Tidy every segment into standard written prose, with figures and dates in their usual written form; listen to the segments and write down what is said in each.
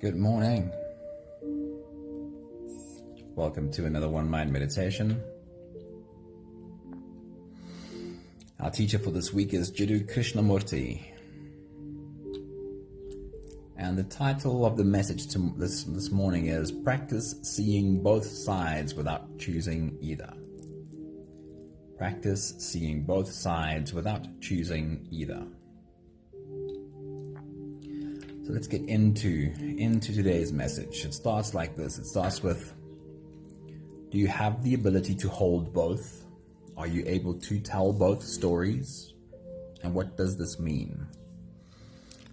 Good morning. Welcome to another One Mind meditation. Our teacher for this week is Jiddu Krishnamurti. And the title of the message to this morning is Practice Seeing Both Sides Without Choosing Either. Practice seeing both sides without choosing either. So let's get into today's message. It starts like this. It starts with, do you have the ability to hold both? Are you able to tell both stories? And what does this mean?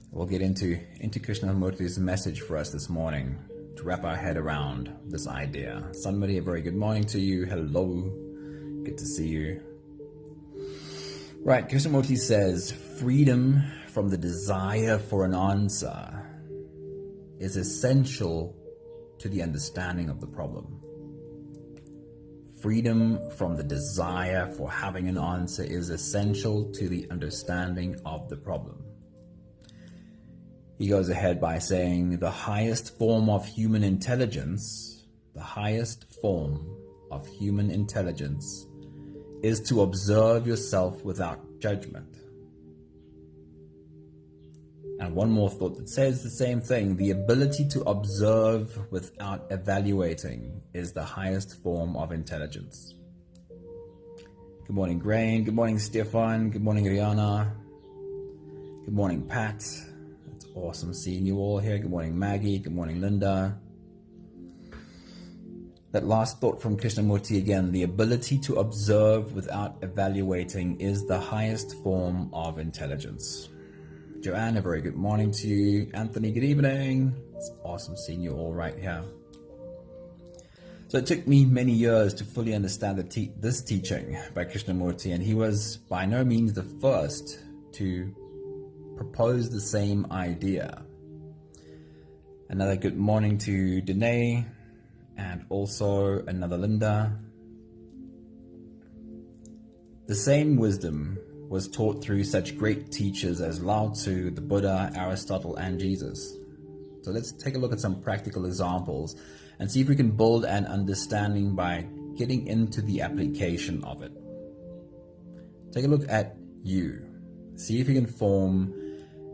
We'll get into Krishnamurti's message for us this morning to wrap our head around this idea. Somebody, a very good morning to you. Hello. Good to see you. Right, Krishnamurti says, freedom from the desire for an answer is essential to the understanding of the problem. Freedom from the desire for having an answer is essential to the understanding of the problem. He goes ahead by saying, the highest form of human intelligence is to observe yourself without judgment. And one more thought that says the same thing. The ability to observe without evaluating is the highest form of intelligence. Good morning, Grain. Good morning, Stefan. Good morning, Rihanna. Good morning, Pat. It's awesome seeing you all here. Good morning, Maggie. Good morning, Linda. That last thought from Krishnamurti again, the ability to observe without evaluating is the highest form of intelligence. Joanne, a very good morning to you. Anthony, good evening. It's awesome seeing you all right here. So it took me many years to fully understand this teaching by Krishnamurti, and he was by no means the first to propose the same idea. Another good morning to Danae. And also another Linda. The same wisdom was taught through such great teachers as Lao Tzu, the Buddha, Aristotle, and Jesus. So let's take a look at some practical examples and see if we can build an understanding by getting into the application of it. Take a look at you. See if you can form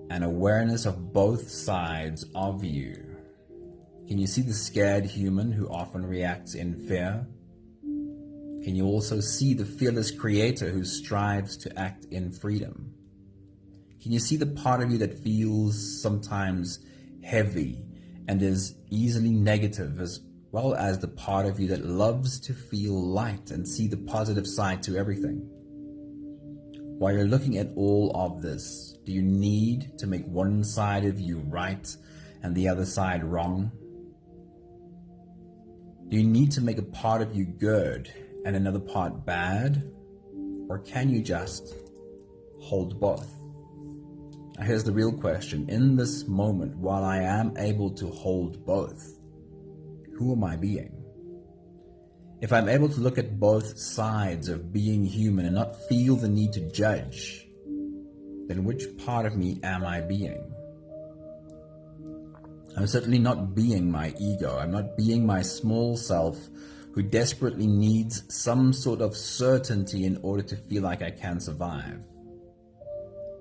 an awareness of both sides of you. Can you see the scared human who often reacts in fear? Can you also see the fearless creator who strives to act in freedom? Can you see the part of you that feels sometimes heavy and is easily negative, as well as the part of you that loves to feel light and see the positive side to everything? While you're looking at all of this, do you need to make one side of you right and the other side wrong? Do you need to make a part of you good and another part bad? Or can you just hold both? Now here's the real question. In this moment, while I am able to hold both, who am I being? If I'm able to look at both sides of being human and not feel the need to judge, then which part of me am I being? I'm certainly not being my ego. I'm not being my small self who desperately needs some sort of certainty in order to feel like I can survive.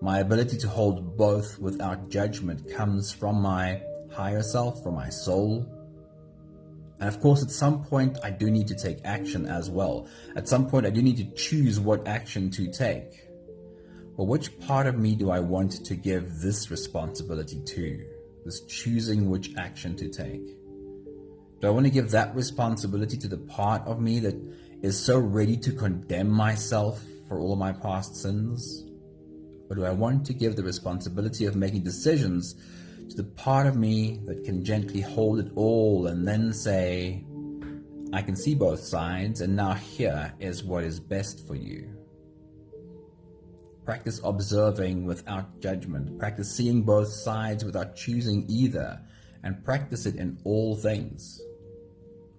My ability to hold both without judgment comes from my higher self, from my soul. And of course, at some point, I do need to take action as well. At some point, I do need to choose what action to take. But which part of me do I want to give this responsibility to? This choosing which action to take? Do I want to give that responsibility to the part of me that is so ready to condemn myself for all of my past sins? Or do I want to give the responsibility of making decisions to the part of me that can gently hold it all and then say, I can see both sides, and now here is what is best for you? Practice observing without judgment. Practice seeing both sides without choosing either, and practice it in all things.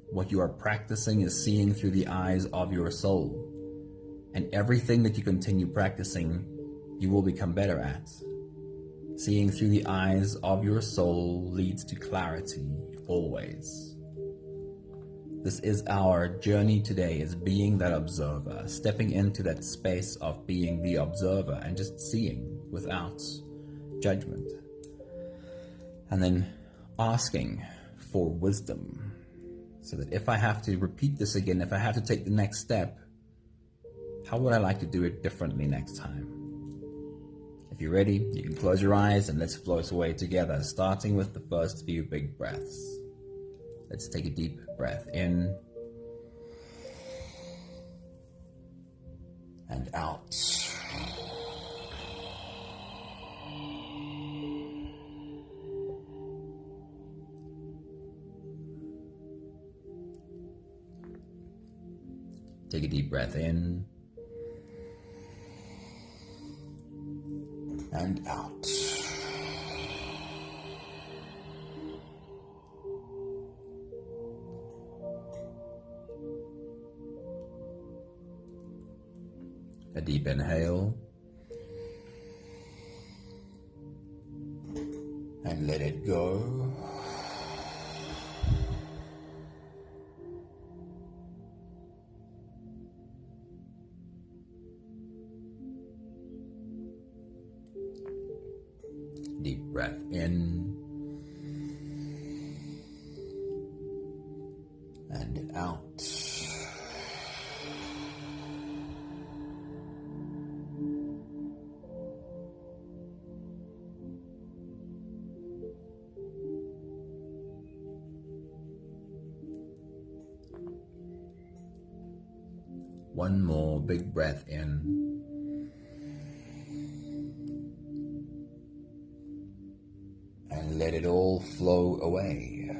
What you are practicing is seeing through the eyes of your soul. And everything that you continue practicing, you will become better at. Seeing through the eyes of your soul leads to clarity, always. This is our journey today, is being that observer, stepping into that space of being the observer and just seeing without judgment. And then asking for wisdom, so that if I have to repeat this again, if I have to take the next step, how would I like to do it differently next time? If you're ready, you can close your eyes and let's float away together, starting with the first few big breaths. Let's take a deep breath in and out. Take a deep breath in and out. A deep inhale and let it go. Deep breath in and out. One more big breath in and let it all flow away.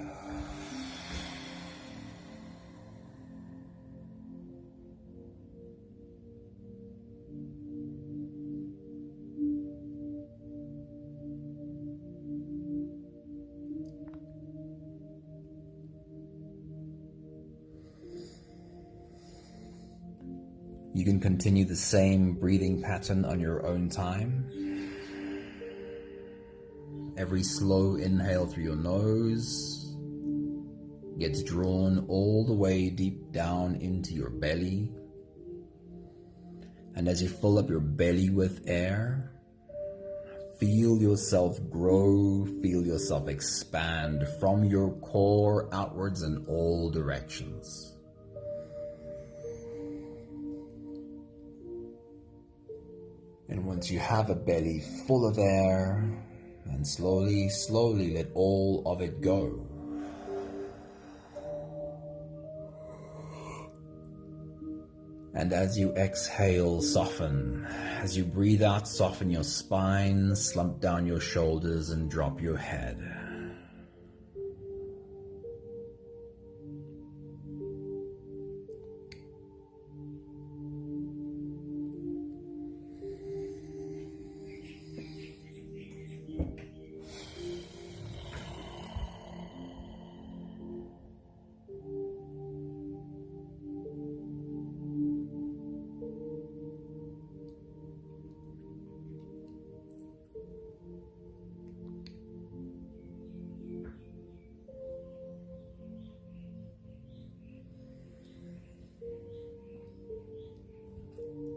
You can continue the same breathing pattern on your own time. Every slow inhale through your nose gets drawn all the way deep down into your belly. And as you fill up your belly with air, feel yourself grow, feel yourself expand from your core outwards in all directions. And once you have a belly full of air, then slowly, slowly let all of it go. And as you exhale, soften. As you breathe out, soften your spine, slump down your shoulders and drop your head.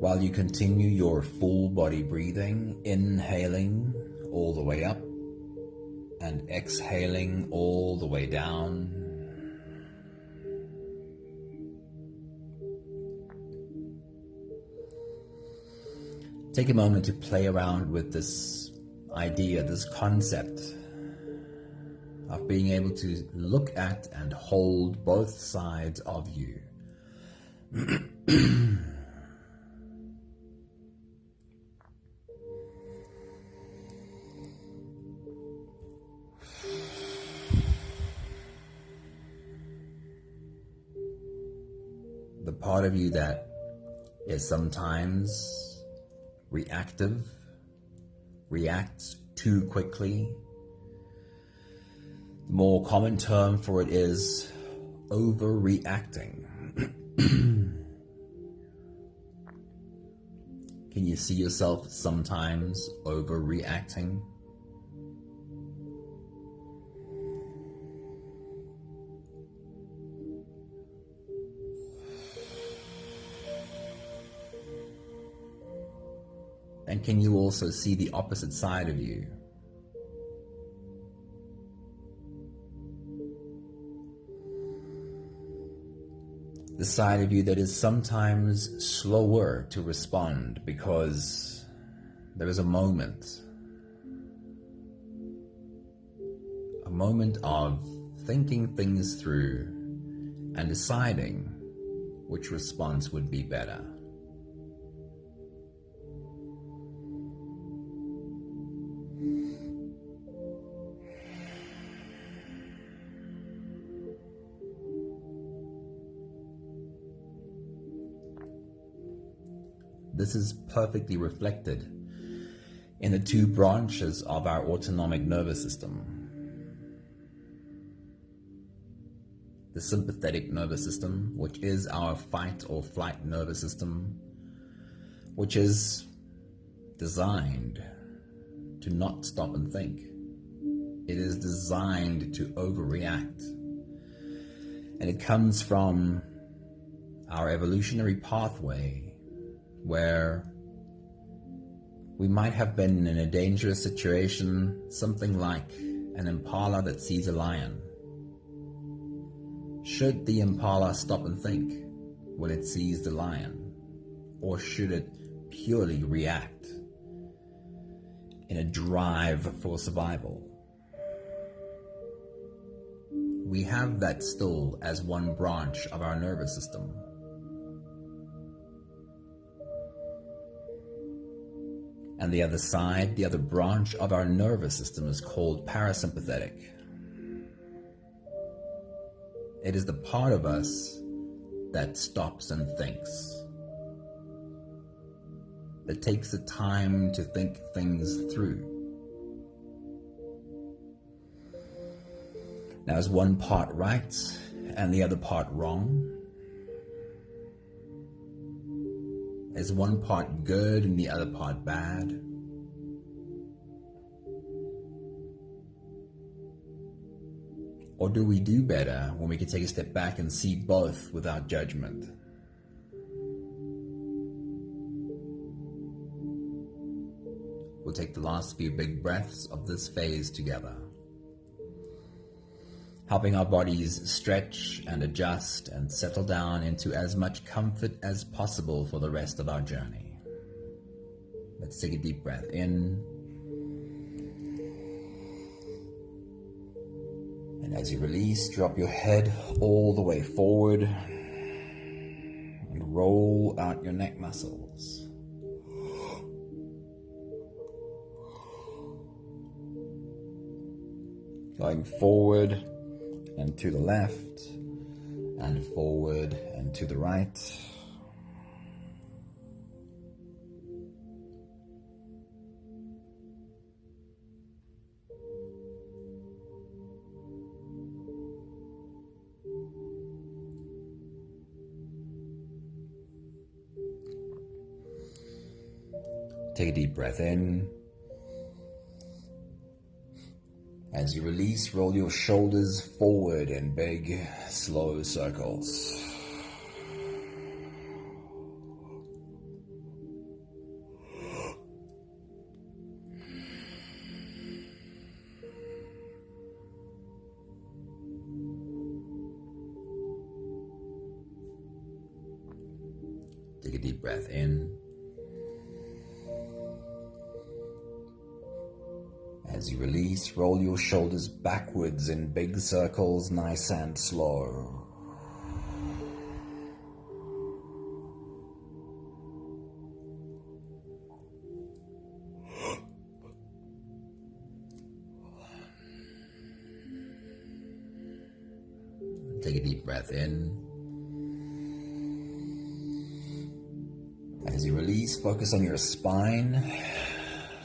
While you continue your full body breathing, inhaling all the way up and exhaling all the way down. Take a moment to play around with this idea, this concept of being able to look at and hold both sides of you. The part of you that is sometimes reactive, reacts too quickly. The more common term for it is overreacting. Can you see yourself sometimes overreacting? And can you also see the opposite side of you? The side of you that is sometimes slower to respond because there is a moment of thinking things through and deciding which response would be better. This is perfectly reflected in the two branches of our autonomic nervous system. The sympathetic nervous system, which is our fight or flight nervous system, which is designed to not stop and think. It is designed to overreact. And it comes from our evolutionary pathway where we might have been in a dangerous situation, something like an impala that sees a lion. Should the impala stop and think when it sees the lion, or should it purely react in a drive for survival? We have that still as one branch of our nervous system. And the other side, the other branch of our nervous system is called parasympathetic. It is the part of us that stops and thinks, that takes the time to think things through. Now, is one part right and the other part wrong? Is one part good and the other part bad? Or do we do better when we can take a step back and see both without judgment? We'll take the last few big breaths of this phase together, helping our bodies stretch and adjust and settle down into as much comfort as possible for the rest of our journey. Let's take a deep breath in. And as you release, drop your head all the way forward and roll out your neck muscles. Going forward and to the left, and forward and to the right. Take a deep breath in. As you release, roll your shoulders forward in big, slow circles. Take a deep breath in. As you release, roll your shoulders backwards in big circles, nice and slow. Take a deep breath in. As you release, focus on your spine.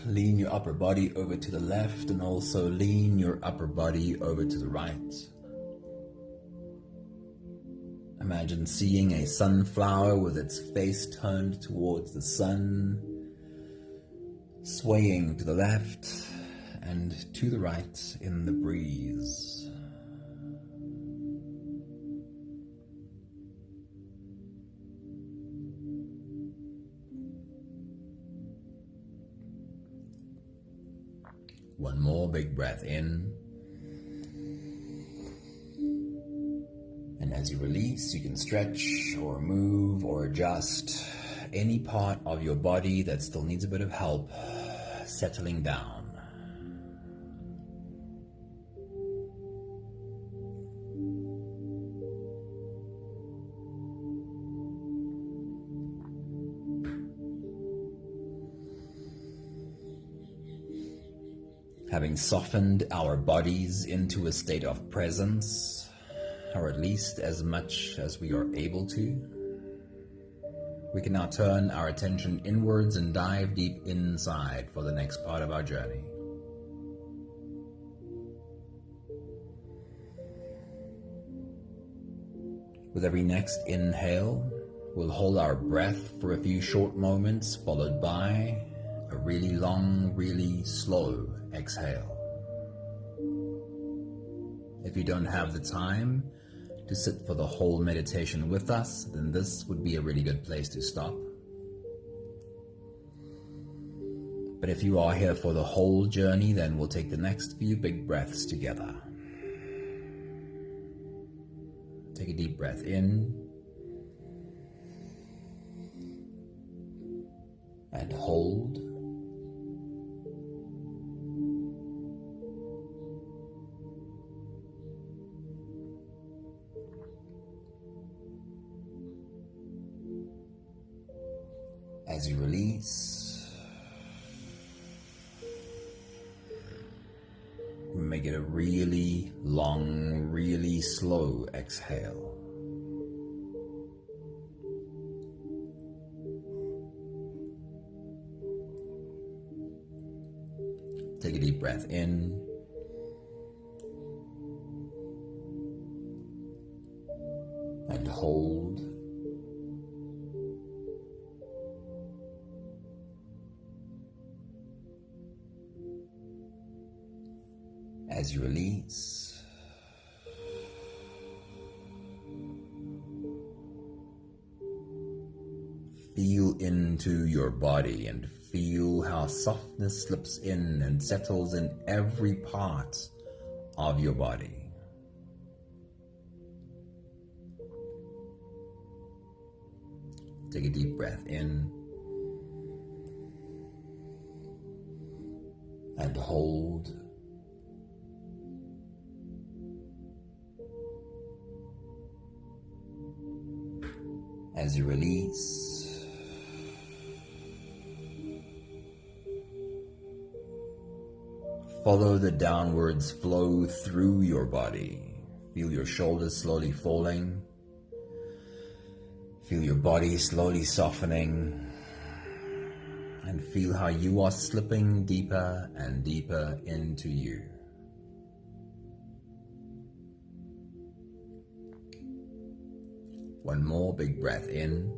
Lean your upper body over to the left and also lean your upper body over to the right. Imagine seeing a sunflower with its face turned towards the sun, swaying to the left and to the right in the breeze. big breath in. And as you release, you can stretch or move or adjust any part of your body that still needs a bit of help settling down. Having softened our bodies into a state of presence, or at least as much as we are able to, we can now turn our attention inwards and dive deep inside for the next part of our journey. With every next inhale, we'll hold our breath for a few short moments, followed by a really long, really slow exhale. If you don't have the time to sit for the whole meditation with us, then this would be a really good place to stop. But if you are here for the whole journey, then we'll take the next few big breaths together. Take a deep breath in and hold. As you release, make it a really long, really slow exhale. Take a deep breath in and hold. As you release, feel into your body and feel how softness slips in and settles in every part of your body. Take a deep breath in and hold. As you release, follow the downwards flow through your body. Feel your shoulders slowly falling. Feel your body slowly softening. And feel how you are slipping deeper and deeper into you. One more big breath in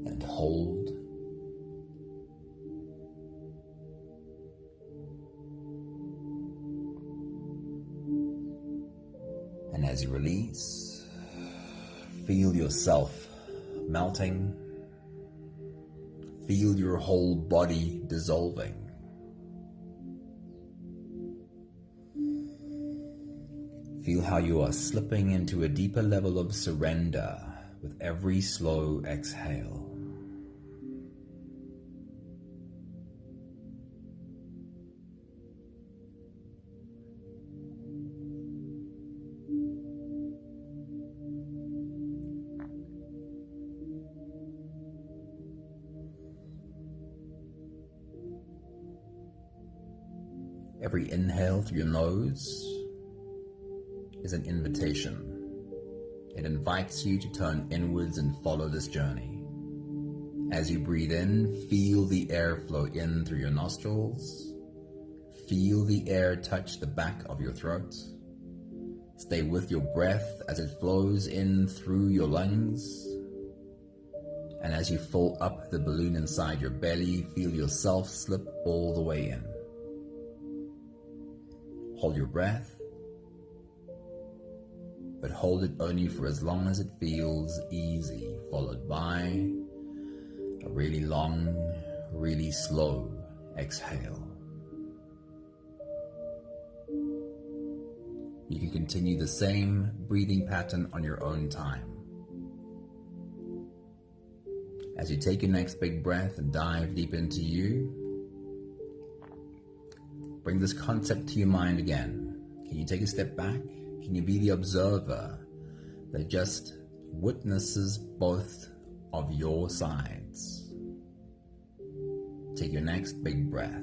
and hold. And as you release, feel yourself melting. Feel your whole body dissolving. Feel how you are slipping into a deeper level of surrender with every slow exhale. Every inhale through your nose is an invitation. It invites you to turn inwards and follow this journey. As you breathe in, feel the air flow in through your nostrils. Feel the air touch the back of your throat. Stay with your breath as it flows in through your lungs. And as you fill up the balloon inside your belly, feel yourself slip all the way in. Hold your breath, but hold it only for as long as it feels easy, followed by a really long, really slow exhale. You can continue the same breathing pattern on your own time. As you take your next big breath and dive deep into you, bring this concept to your mind again. Can you take a step back? Can you be the observer that just witnesses both of your sides? Take your next big breath.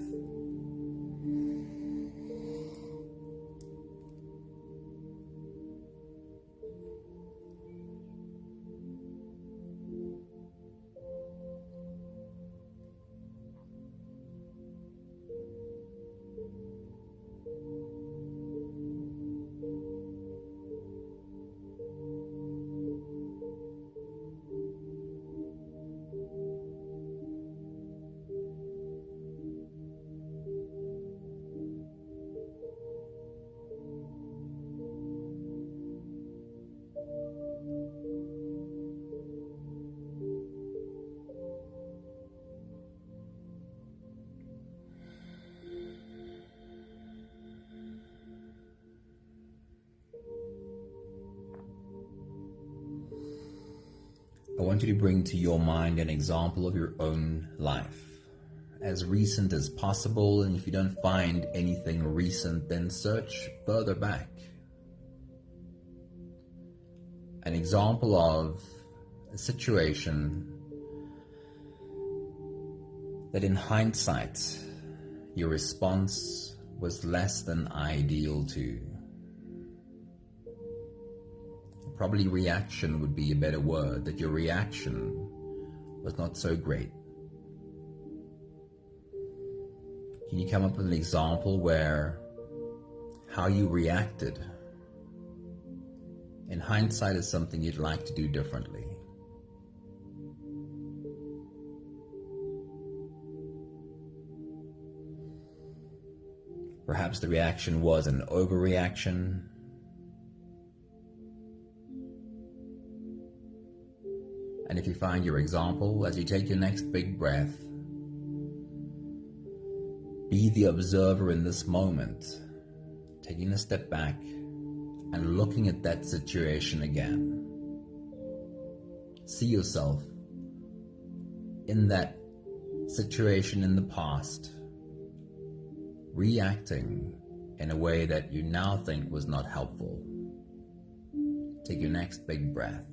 I want you to bring to your mind an example of your own life, as recent as possible, and if you don't find anything recent, then search further back. An example of a situation that in hindsight, your response was less than ideal to. Probably reaction would be a better word, that your reaction was not so great. Can you come up with an example where how you reacted in hindsight is something you'd like to do differently? Perhaps the reaction was an overreaction. And if you find your example, as you take your next big breath, be the observer in this moment, taking a step back and looking at that situation again. See yourself in that situation in the past, reacting in a way that you now think was not helpful. Take your next big breath.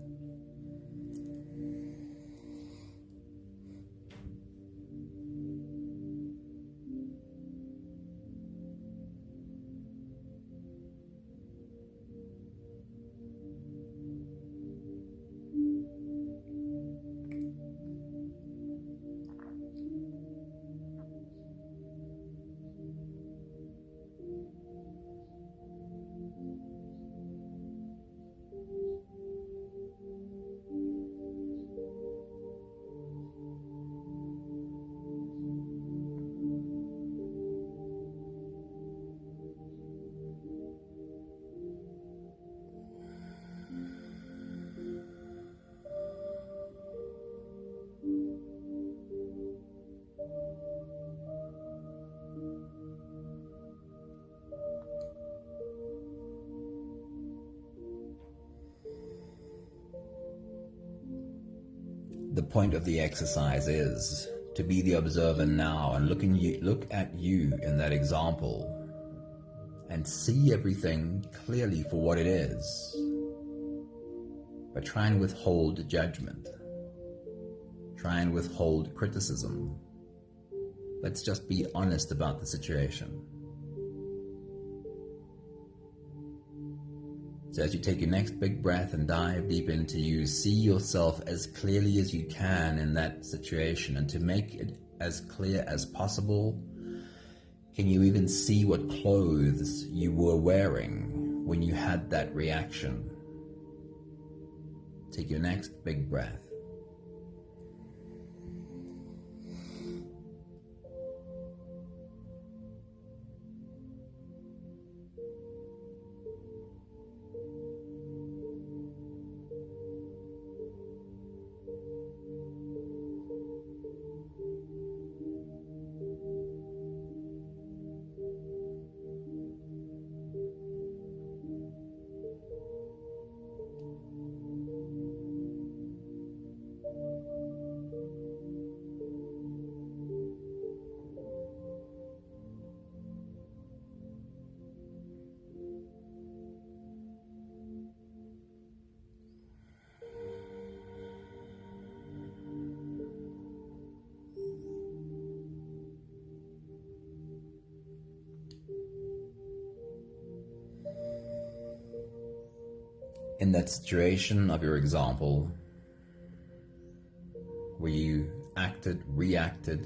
The point of the exercise is to be the observer now and look at you in that example and see everything clearly for what it is, but try and withhold judgment. Try and withhold criticism. Let's just be honest about the situation. So as you take your next big breath and dive deep into you, see yourself as clearly as you can in that situation. And to make it as clear as possible, can you even see what clothes you were wearing when you had that reaction? Take your next big breath. In that situation of your example, where you reacted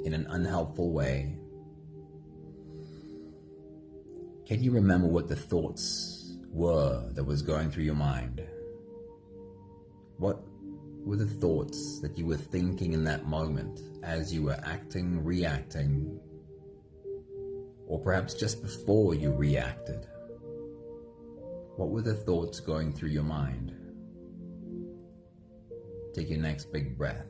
in an unhelpful way, can you remember what the thoughts were that was going through your mind? What were the thoughts that you were thinking in that moment as you were acting, reacting, or perhaps just before you reacted? What were the thoughts going through your mind? Take your next big breath.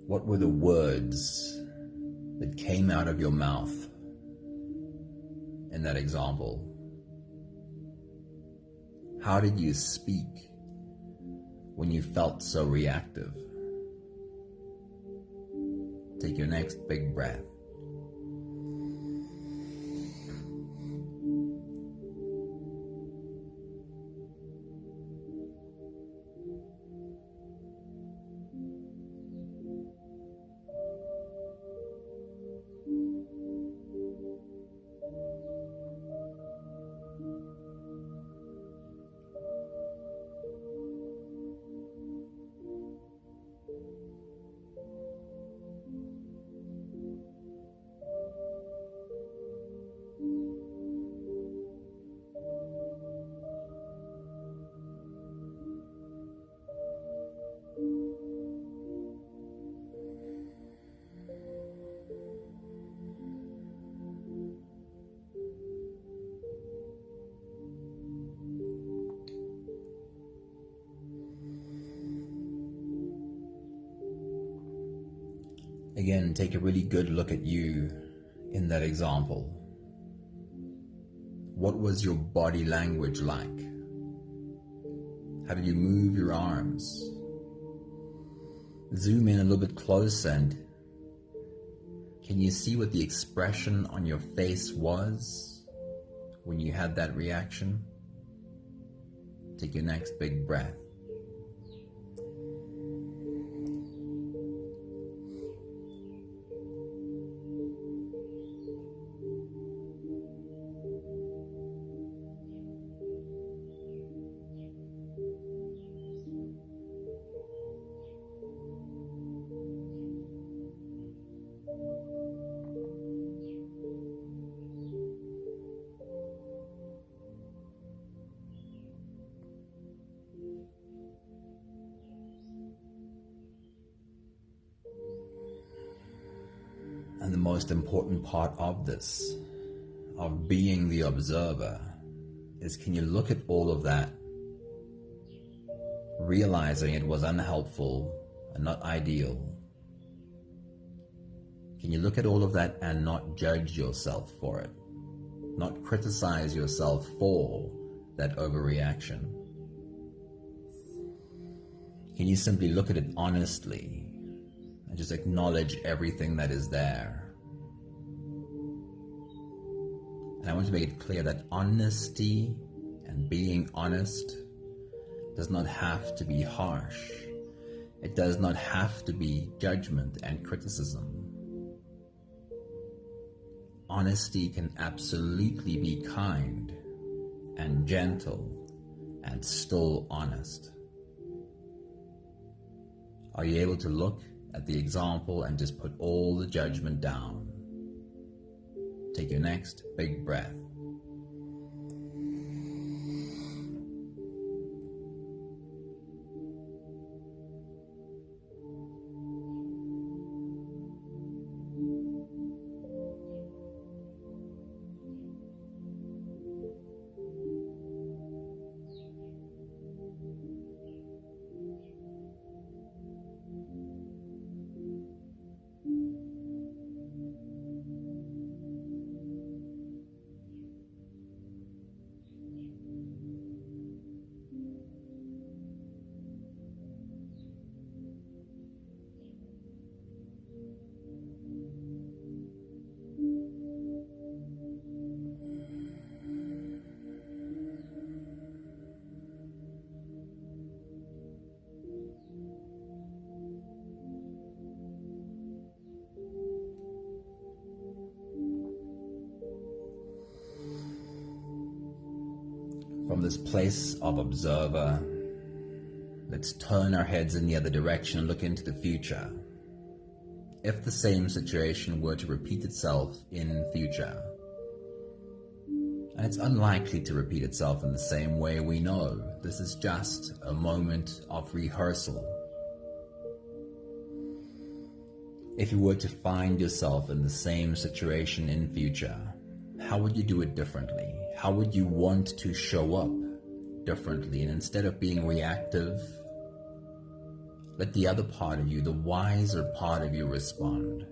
What were the words that came out of your mouth in that example? How did you speak when you felt so reactive? Take your next big breath. Again, take a really good look at you in that example. What was your body language like? How did you move your arms? Zoom in a little bit closer and can you see what the expression on your face was when you had that reaction? Take your next big breath. And the most important part of this, of being the observer, is can you look at all of that, realizing it was unhelpful and not ideal? Can you look at all of that and not judge yourself for it? Not criticize yourself for that overreaction? Can you simply look at it honestly and just acknowledge everything that is there? And I want to make it clear that honesty and being honest does not have to be harsh. It does not have to be judgment and criticism. Honesty can absolutely be kind and gentle and still honest. Are you able to look at the example and just put all the judgment down? Take your next big breath. From this place of observer, let's turn our heads in the other direction and look into the future. If the same situation were to repeat itself in future, and it's unlikely to repeat itself in the same way, we know this is just a moment of rehearsal. If you were to find yourself in the same situation in future, how would you do it differently? How would you want to show up differently? And instead of being reactive, let the other part of you, the wiser part of you, respond.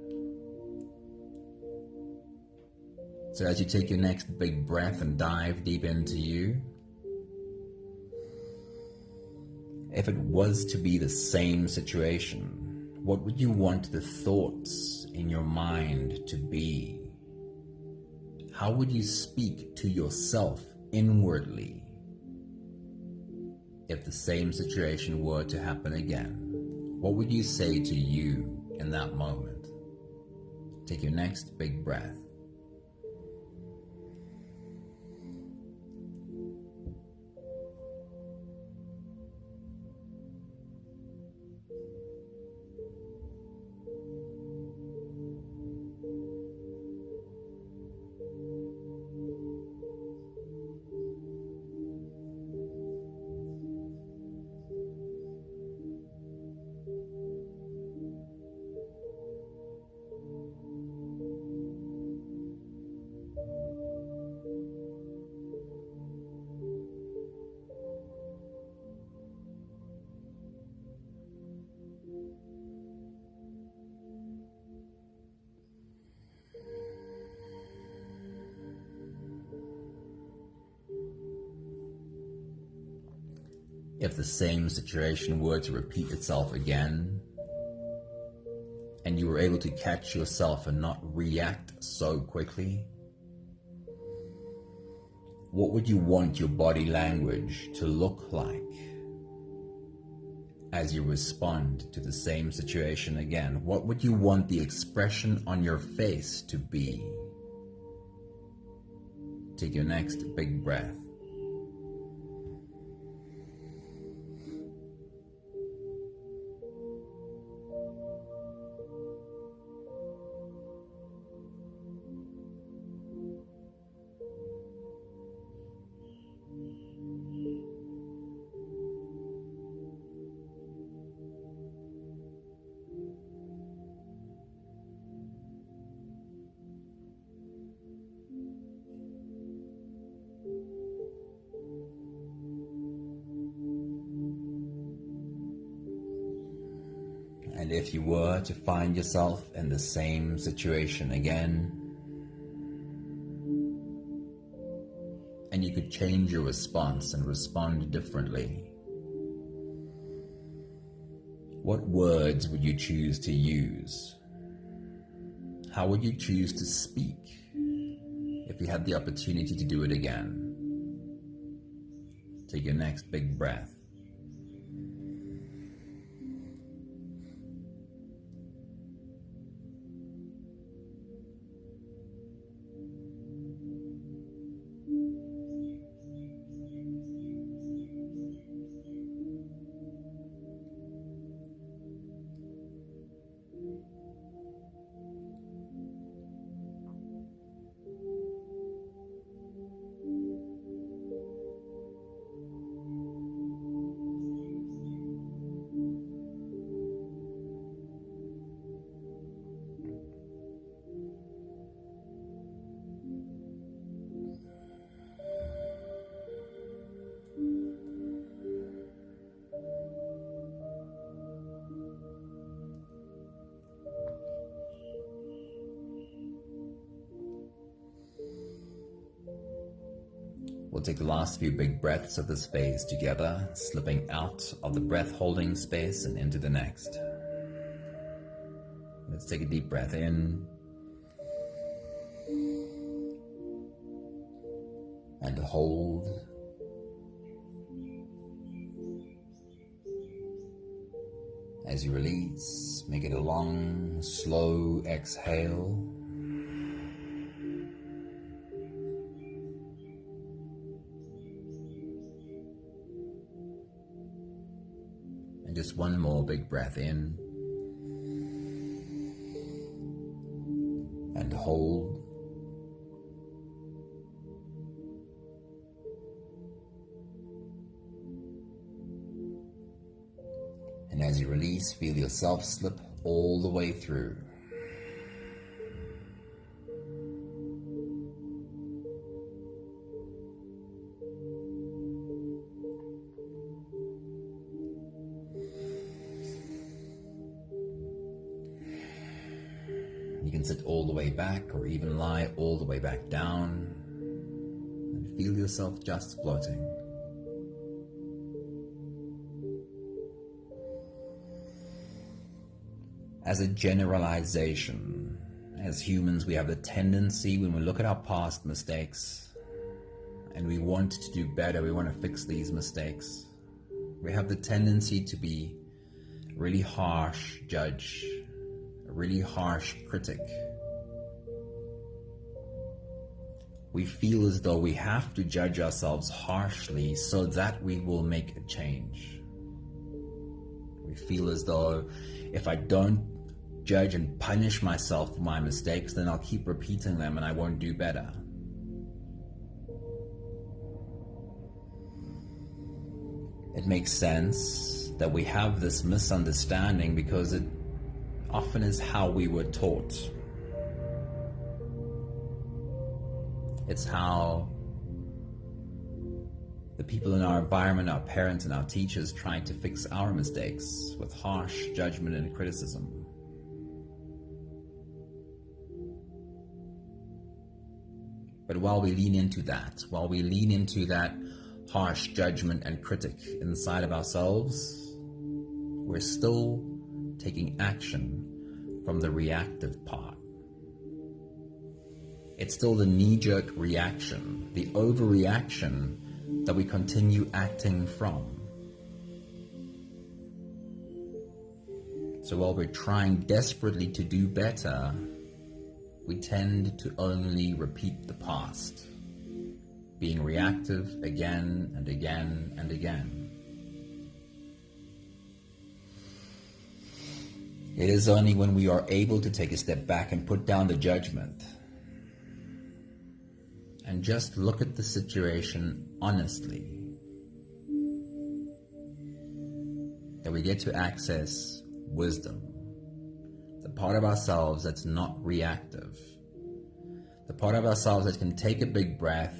So as you take your next big breath and dive deep into you, if it was to be the same situation, what would you want the thoughts in your mind to be? How would you speak to yourself inwardly if the same situation were to happen again? What would you say to you in that moment? Take your next big breath. If the same situation were to repeat itself again, and you were able to catch yourself and not react so quickly, what would you want your body language to look like as you respond to the same situation again? What would you want the expression on your face to be? Take your next big breath. And if you were to find yourself in the same situation again, and you could change your response and respond differently, what words would you choose to use? How would you choose to speak if you had the opportunity to do it again? Take your next big breath. We'll take the last few big breaths of this phase together, slipping out of the breath-holding space and into the next. Let's take a deep breath in and hold. As you release, make it a long, slow exhale. Just one more big breath in and hold. And as you release, feel yourself slip all the way through. You can sit all the way back or even lie all the way back down and feel yourself just floating. As a generalization, as humans, we have the tendency when we look at our past mistakes and we want to do better, we want to fix these mistakes, we have the tendency to be a really harsh judge, a really harsh critic. We feel as though we have to judge ourselves harshly so that we will make a change. We feel as though if I don't judge and punish myself for my mistakes, then I'll keep repeating them and I won't do better. It makes sense that we have this misunderstanding because it often is how we were taught. It's how the people in our environment, our parents and our teachers, tried to fix our mistakes with harsh judgment and criticism. But while we lean into that harsh judgment and critic inside of ourselves, we're still taking action from the reactive part. It's still the knee-jerk reaction, the overreaction that we continue acting from. So while we're trying desperately to do better, we tend to only repeat the past, being reactive again and again and again. It is only when we are able to take a step back and put down the judgment and just look at the situation honestly that we get to access wisdom. The part of ourselves that's not reactive. The part of ourselves that can take a big breath,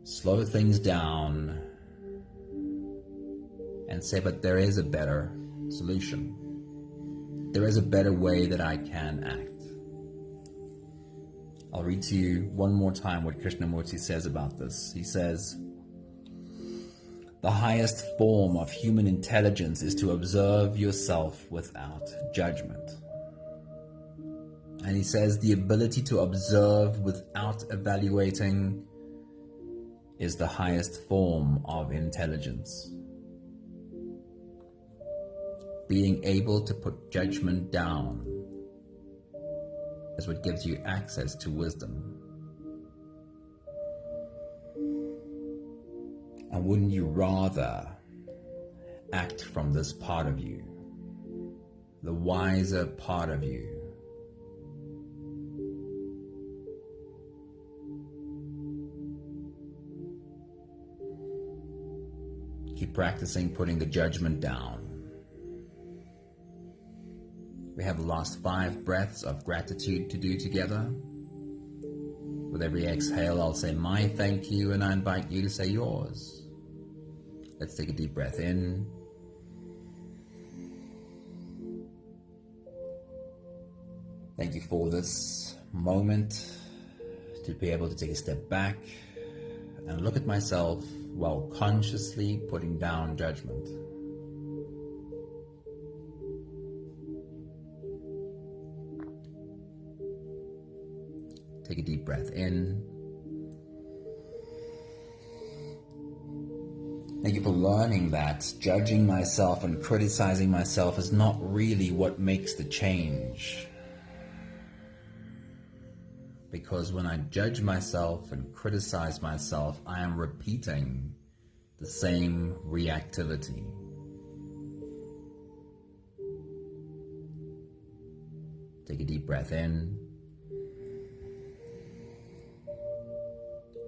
slow things down, and say, but there is a better solution. There is a better way that I can act. I'll read to you one more time what Krishnamurti says about this. He says, the highest form of human intelligence is to observe yourself without judgment. And he says the ability to observe without evaluating is the highest form of intelligence. Being able to put judgment down is what gives you access to wisdom. And wouldn't you rather act from this part of you, the wiser part of you? Keep practicing putting the judgment down. We have the last 5 breaths of gratitude to do together. With every exhale, I'll say my thank you, and I invite you to say yours. Let's take a deep breath in. Thank you for this moment to be able to take a step back and look at myself while consciously putting down judgment. Take a deep breath in. Thank you for learning that judging myself and criticizing myself is not really what makes the change. Because when I judge myself and criticize myself, I am repeating the same reactivity. Take a deep breath in.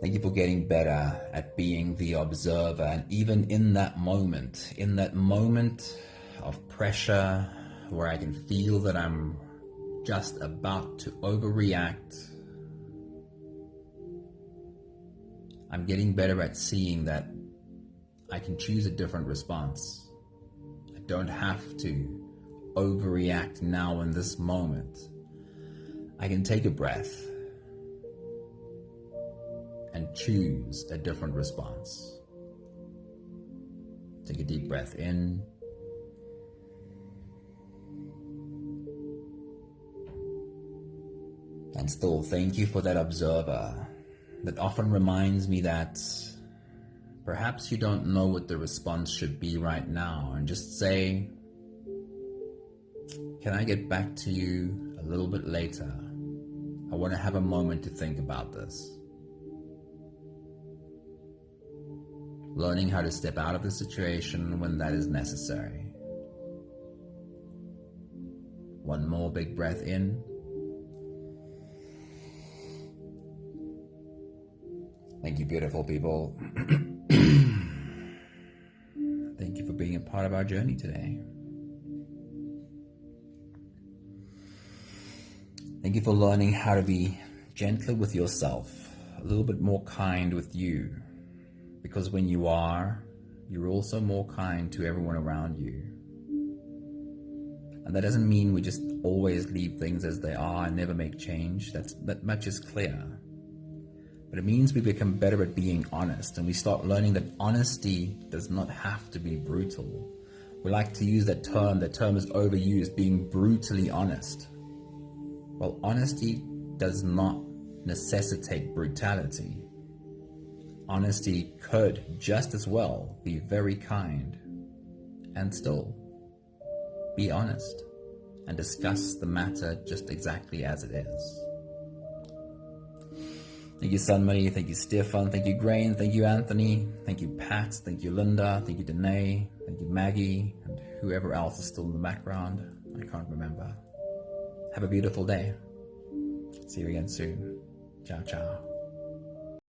Thank you for getting better at being the observer, and even in that moment of pressure where I can feel that I'm just about to overreact, I'm getting better at seeing that I can choose a different response. I don't have to overreact now in this moment. I can take a breath and choose a different response. Take a deep breath in. And still, thank you for that observer that often reminds me that perhaps you don't know what the response should be right now, and just say, can I get back to you a little bit later? I want to have a moment to think about this. Learning how to step out of the situation when that is necessary. One more big breath in. Thank you, beautiful people. Thank you for being a part of our journey today. Thank you for learning how to be gentler with yourself, a little bit more kind with you. Because when you are, you're also more kind to everyone around you. And that doesn't mean we just always leave things as they are and never make change. That much is clear. But it means we become better at being honest, and we start learning that honesty does not have to be brutal. We like to use that term is overused, being brutally honest. Well, honesty does not necessitate brutality. Honesty could just as well be very kind and still be honest and discuss the matter just exactly as it is. Thank you, Sunmarie. Thank you, Stefan. Thank you, Grain. Thank you, Anthony. Thank you, Pat. Thank you, Linda. Thank you, Danae. Thank you, Maggie. And whoever else is still in the background. I can't remember. Have a beautiful day. See you again soon. Ciao, ciao.